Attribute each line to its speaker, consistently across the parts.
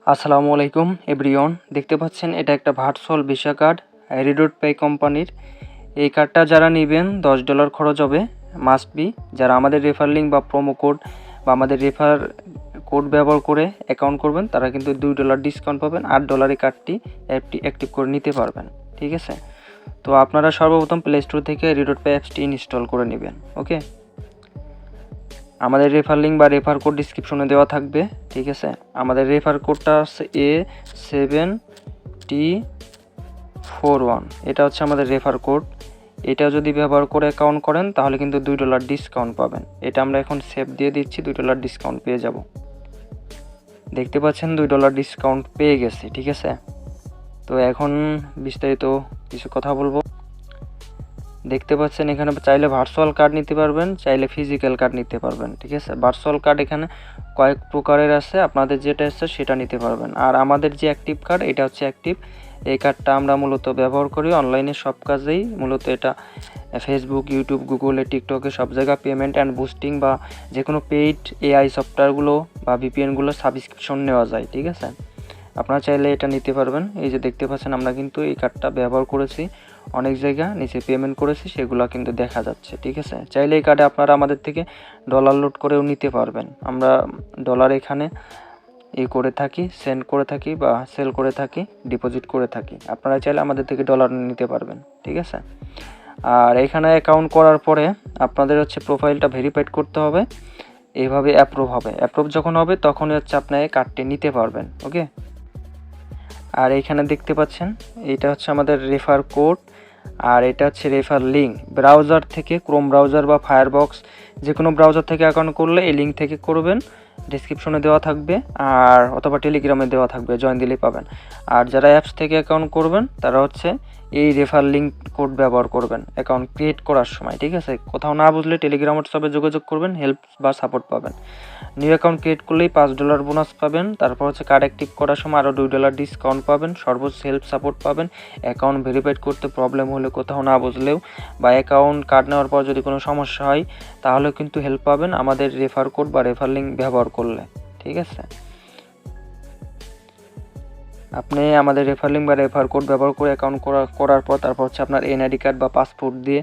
Speaker 1: আসসালামু আলাইকুম এভরিওয়ান, দেখতে পাচ্ছেন এটা একটা ভার্চুয়াল ভিসা কার্ড রিডট পে কোম্পানির। এই কার্ডটা যারা নেবেন $10 খরচ হবে, মাস্ট বি। যারা আমাদের রেফার লিঙ্ক বা প্রোমো কোড বা আমাদের রেফার কোড ব্যবহার করে অ্যাকাউন্ট করবেন তারা কিন্তু $2 ডিসকাউন্ট পাবেন, $8 কার্ডটি অ্যাক্টিভ করে নিতে পারবেন। ঠিক আছে, তো আপনারা সর্বপ্রথম প্লে স্টোর থেকে রিডট পে অ্যাপসটি ইনস্টল করে নেবেন। ওকে, আমাদের রেফার লিঙ্ক বা রেফার কোড ডিসক্রিপশনে দেওয়া থাকবে। ঠিক আছে, আমাদের রেফার কোডটা হচ্ছে A7T41, এটা হচ্ছে আমাদের রেফার কোড। এটা যদি ব্যবহার করে অ্যাকাউন্ট করেন তাহলে কিন্তু $2 ডিসকাউন্ট পাবেন। এটা আমরা এখন সেভ দিয়ে দিচ্ছি, $2 ডিসকাউন্ট পেয়ে যাব। দেখতে পাচ্ছেন $2 ডিসকাউন্ট পেয়ে গেছে। ঠিক আছে, তো এখন বিস্তারিত কিছু কথা বলবো। দেখতে পাচ্ছেন এখানে চাইলে ভার্চুয়াল কার্ড নিতে পারবেন, চাইলে ফিজিক্যাল কার্ড নিতে পারবেন। ঠিক আছে, ভার্চুয়াল কার্ড এখানে কয়েক প্রকারের আছে, আপনাদের যেটা আছে সেটা নিতে পারবেন। আর আমাদের যে অ্যাক্টিভ কার্ড এটা হচ্ছে অ্যাক্টিভ। এই কার্ডটা আমরা মূলত ব্যবহার করি অনলাইনে সব কাজেই। মূলত এটা ফেসবুক, ইউটিউব, গুগলে, টিকটকে সব জায়গায় পেমেন্ট অ্যান্ড বুস্টিং বা যে কোনো পেইড এআই সফটওয়্যারগুলো বা ভিপিএনগুলো সাবস্ক্রিপশন নেওয়া যায়। ঠিক আছে, আপনারা চাইলে এটা নিতে পারবেন। এই যে দেখতে পাচ্ছেন আমরা কিন্তু এই কার্ডটা ব্যবহার করেছি, অনেক জায়গা নিচে পেমেন্ট করেছি, সেগুলো কিন্তু দেখা যাচ্ছে। ঠিক আছে, চাইলে এই কার্ডে আপনারা আমাদের থেকে ডলার লোড করেও নিতে পারবেন। আমরা ডলার এখানে করে থাকি, সেন্ড করে থাকি বা সেল করে থাকি, ডিপোজিট করে থাকি। আপনারা চাইলে আমাদের থেকে ডলার নিতে পারবেন। ঠিক আছে, আর এখানে অ্যাকাউন্ট করার পরে আপনাদের হচ্ছে প্রোফাইলটা ভেরিফাইড করতে হবে, এইভাবে অ্যাপ্রুভ হবে। অ্যাপ্রুভ যখন হবে তখনই হচ্ছে আপনি এই কার্ডটি নিতে পারবেন। ওকে, আর এইখানে দেখতে পাচ্ছেন এটা হচ্ছে আমাদের রেফার কোড আর এটা হচ্ছে রেফার লিঙ্ক। ব্রাউজার থেকে, ক্রোম ব্রাউজার বা ফায়ারবক্স যে কোনো ব্রাউজার থেকে অ্যাকাউন্ট করলে এই লিঙ্ক থেকে করবেন, ডিসক্রিপশনে দেওয়া থাকবে আর অথবা টেলিগ্রামে দেওয়া থাকবে, জয়েন দিলেই পাবেন। আর যারা অ্যাপস থেকে অ্যাকাউন্ট করবেন তারা হচ্ছে এই রেফার লিঙ্ক কোড ব্যবহার করবেন অ্যাকাউন্ট ক্রিয়েট করার সময়। ঠিক আছে, কোথাও না বুঝলে টেলিগ্রাম হোয়াটসঅ্যাপে যোগাযোগ করবেন, হেল্প বা সাপোর্ট পাবেন। নিউ অ্যাকাউন্ট ক্রিয়েট করলেই $5 বোনাস পাবেন। তারপর হচ্ছে কার্ড অ্যাক্টিভ করার সময় আরও $2 ডিসকাউন্ট পাবেন, সর্বোচ্চ হেল্প সাপোর্ট পাবেন। অ্যাকাউন্ট ভেরিফাইড করতে প্রবলেম হলে, কোথাও না বুঝলেও বা অ্যাকাউন্ট কার্ড নেওয়ার পর যদি কোনো সমস্যা হয় তাহলেও কিন্তু হেল্প পাবেন আমাদের রেফার কোড বা রেফার লিঙ্ক ব্যবহার করলে। ঠিক আছে, আপনি আমাদের রেফার লিঙ্ক বা রেফার কোড ব্যবহার করে অ্যাকাউন্ট করার পর তারপর হচ্ছে আপনার এনআইডি কার্ড বা পাসপোর্ট দিয়ে,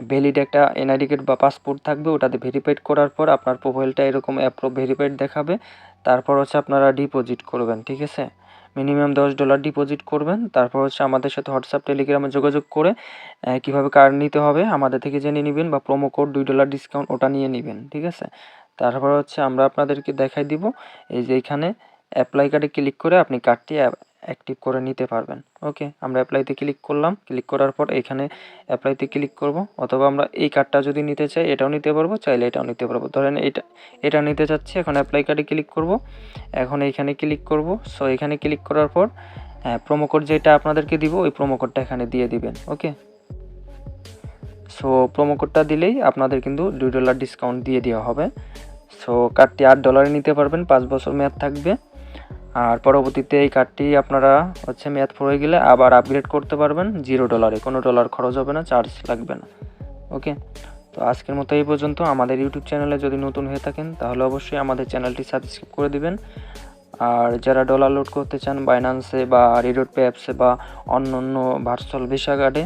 Speaker 1: ভ্যালিড একটা এনআইডি কার্ড বা পাসপোর্ট থাকবে, ওটাতে ভেরিফাইড করার পর আপনার প্রোফাইলটা এরকম অ্যাপ্রুভ ভেরিফাইড দেখাবে। তারপর হচ্ছে আপনারা ডিপোজিট করবেন। ঠিক আছে, মিনিমাম $10 ডিপোজিট করবেন। তারপর হচ্ছে আমাদের সাথে হোয়াটসঅ্যাপ, টেলিগ্রামে যোগাযোগ করে কীভাবে কার্ড নিতে হবে আমাদের থেকে জেনে নেবেন, বা প্রোমো কোড $2 ডিসকাউন্ট ওটা নিয়ে নেবেন। ঠিক আছে, তারপর হচ্ছে আমরা আপনাদেরকে দেখাই দিব এই যে এখানে অ্যাপ্লাই কার্ডে ক্লিক করে আপনি কার্ডটি অ্যাক্টিভ করে নিতে পারবেন। ওকে, আমরা অ্যাপ্লাইতে ক্লিক করলাম, ক্লিক করার পর এখানে অ্যাপ্লাইতে ক্লিক করব, অথবা আমরা এই কার্ডটা যদি নিতে চাই এটাও নিতে পারবো, চাইলে এটাও নিতে পারবো। ধরেন এটা নিতে চাচ্ছি, এখন অ্যাপ্লাই কার্ডে ক্লিক করব, এখন এইখানে ক্লিক করব। সো এখানে ক্লিক করার পর প্রোমো কোড যেটা আপনাদেরকে দিব ওই প্রোমো কোডটা এখানে দিয়ে দিবেন। ওকে, সো প্রোমো কোডটা দিলেই আপনাদের কিন্তু $2 ডিসকাউন্ট দিয়ে দেওয়া হবে। সো কার্ডটি $8 নিতে পারবেন, 5 বছর মেয়াদ থাকবে। আর পরবর্তীতে এই কার্ডটি আপনারা হচ্ছে মেয়াদ হয়ে গেলে আবার আপগ্রেড করতে পারবেন $0, কোনো ডলার খরচ হবে না, চার্জ লাগবে না। ওকে, তো আজকের মতো এই পর্যন্ত। আমাদের ইউটিউব চ্যানেলে যদি নতুন হয়ে থাকেন তাহলে অবশ্যই আমাদের চ্যানেলটি সাবস্ক্রাইব করে দিবেন। আর যারা ডলার লোড করতে চান বাইন্যান্সে বা রিডট পে অ্যাপসে বা অন্য অন্য ভার্চুয়াল ভিসা কার্ডে,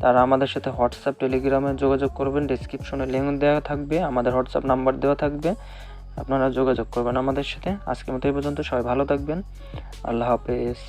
Speaker 1: তারা আমাদের সাথে হোয়াটসঅ্যাপ, টেলিগ্রামে যোগাযোগ করবেন। ডেসক্রিপশনে লিঙ্ক দেওয়া থাকবে, আমাদের হোয়াটসঅ্যাপ নাম্বার দেওয়া থাকবে, আপনারা যোগাযোগ করবেন আমাদের সাথে। আজকের মতো এই পর্যন্ত, সবাই ভালো থাকবেন, আল্লাহ হাফেজ।